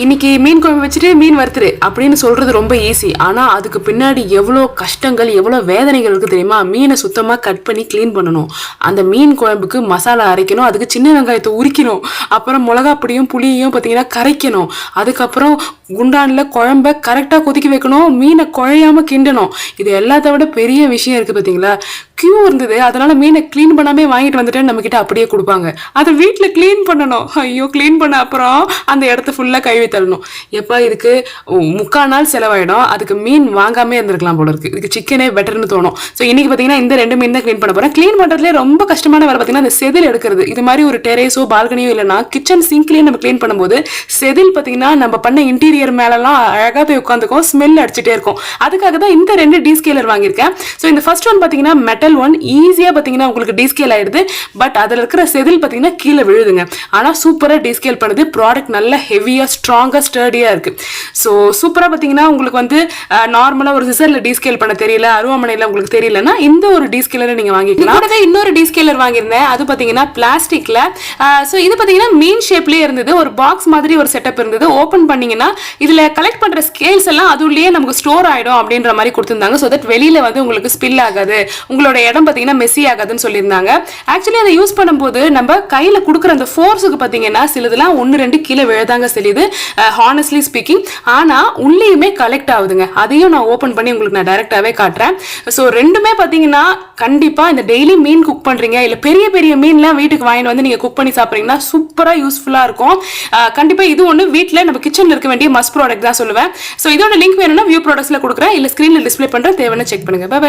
இன்னைக்கு மீன் குழம்பு வச்சுட்டு மீன் வறுத்துரு அப்படின்னு சொல்றது ரொம்ப ஈஸி. ஆனா அதுக்கு பின்னாடி எவ்வளோ கஷ்டங்கள் எவ்வளோ வேதனைகள் இருக்கு தெரியுமா? மீனை சுத்தமா கட் பண்ணி கிளீன் பண்ணணும், அந்த மீன் குழம்புக்கு மசாலா அரைக்கணும், அதுக்கு சின்ன வெங்காயத்தை உரிக்கணும், அப்புறம் மிளகா பொடியும் புளியையும் பார்த்தீங்கன்னா கரைக்கணும், அதுக்கப்புறம் குண்டான்ல குழம்ப கரெக்டாக கொதிக்க வைக்கணும், மீனை குழையாம கிண்டணும். இது எல்லாத்த விட பெரிய விஷயம் இருக்கு பார்த்தீங்களா? கியூ இருந்தது, அதனால மீனை கிளீன் பண்ணாமே வாங்கிட்டு வந்துட்டேன்னு நம்ம கிட்ட அப்படியே கொடுப்பாங்க. அதை வீட்டில் கிளீன் பண்ணணும். ஐயோ, கிளீன் பண்ண அப்புறம் அந்த இடத்த ஃபுல்லாக கழுவி தள்ளணும். எப்போ இதுக்கு 3/4 நாள் செலவாயிடும். அதுக்கு மீன் வாங்காமே இருந்திருக்கலாம் போல இருக்கு. இதுக்கு சிக்கனே பெட்டர்னு தோணும். ஸோ இன்னைக்கு பார்த்தீங்கன்னா இந்த 2 மீன் தான் கிளீன் பண்ண போறேன். கிளீன் பண்ணுறதுலேயே ரொம்ப கஷ்டமான வேலை பார்த்தீங்கன்னா அந்த செதில் எடுக்கிறது. இது மாதிரி ஒரு டெரேஸோ பால்கனியோ இல்லைன்னா கிச்சன் சிங்க்லேயே நம்ம கிளீன் பண்ணும்போது செதில் பார்த்தீங்கன்னா நம்ம பண்ண இன்டீரியர் மேலெல்லாம் அழகாக போய் உட்காந்துக்கும், ஸ்மெல் அடிச்சுட்டே இருக்கும். அதுக்காக தான் இந்த 2 டீஸ்கேலர் வாங்கியிருக்கேன். ஸோ இந்த ஃபர்ஸ்ட் ஒன் பார்த்தீங்கன்னா மெட்டல் ஒன், ஈஸியாக பார்த்தீங்கன்னா உங்களுக்கு டீஸ்கேல் ஆயிடுது. பட் அதில் இருக்கிற செதில் பார்த்தீங்கன்னா கீழே விழுதுங்க. ஆனால் சூப்பராக டீஸ்கேல் பண்ணுது. ப்ராடக்ட் நல்ல ஹெவியாக ஸ்ட்ராங்காக ஸ்டர்டியாக இருக்கு. ஸோ சூப்பராக பார்த்தீங்கன்னா உங்களுக்கு வந்து நார்மலாக ஒரு சிசரில் டீஸ்கேல் பண்ண தெரியல, அருவாமனையில் உங்களுக்கு தெரியலன்னா இந்த ஒரு டீஸ்கேலரை நீங்கள் வாங்கிக்கலாம். கூடவே இன்னொரு டீஸ்கேலர் வாங்கியிருந்தேன். அது பார்த்தீங்கன்னா பிளாஸ்டிக்கில். ஸோ இது பார்த்தீங்கன்னா மீன் ஷேப்லேயே இருந்தது. ஒரு பாக்ஸ் மாதிரி ஒரு செட்டப் இருந்தது. ஓப்பன் பண்ணீங்கன்னா இதில் கலெக்ட் பண்ணுற ஸ்கேல்ஸ் எல்லாம் அதுலேயே நமக்கு ஸ்டோர் ஆகிடும் அப்படின்ற மாதிரி கொடுத்துருந்தாங்க. ஸோ தட் வெளியில் வந்து உங்களுக்கு ஸ்பில் ஆகாது, உங்களோட இடம் பார்த்தீங்கன்னா மெஸ்ஸி ஆகாதுன்னு சொல்லியிருந்தாங்க. ஆக்சுவலி அதை யூஸ் பண்ணும்போது நம்ம கையில் கொடுக்குற அந்த ஃபோர்ஸுக்கு பார்த்தீங்கன்னா சிலதெல்லாம் 1-2 கீழே விழுதாங்க செல்லுது, ஹானஸ்ட்லி ஸ்பீக்கிங். ஆனால் உள்ளேயுமே கலெக்ட் ஆகுதுங்க. அதையும் நான் ஓப்பன் பண்ணி உங்களுக்கு நான் டைரெக்டாகவே காட்டுறேன். ஸோ ரெண்டுமே பார்த்தீங்கன்னா கண்டிப்பாக இந்த டெய்லி மீன் குக் பண்ணுறீங்க, இல்லை பெரிய பெரிய மீன்லாம் வீட்டுக்கு வாங்கிட்டு வந்து நீங்கள் குக் பண்ணி சாப்பிட்றீங்கன்னா சூப்பராக யூஸ்ஃபுல்லாக இருக்கும். கண்டிப்பாக இது ஒன்று வீட்டில் நம்ம கிச்சனில் இருக்க வேண்டிய மஸ்ட் ப்ராடக்ட் தான் சொல்லுவேன். ஸோ இதோட லிங்க் வேணும்னா வியூ ப்ராடக்ட்ஸில் கொடுக்குறேன், இல்லை ஸ்க்ரீனில் டிஸ்பிளே பண்ணுறேன், தேவையான செக் பண்ணுங்க. பை.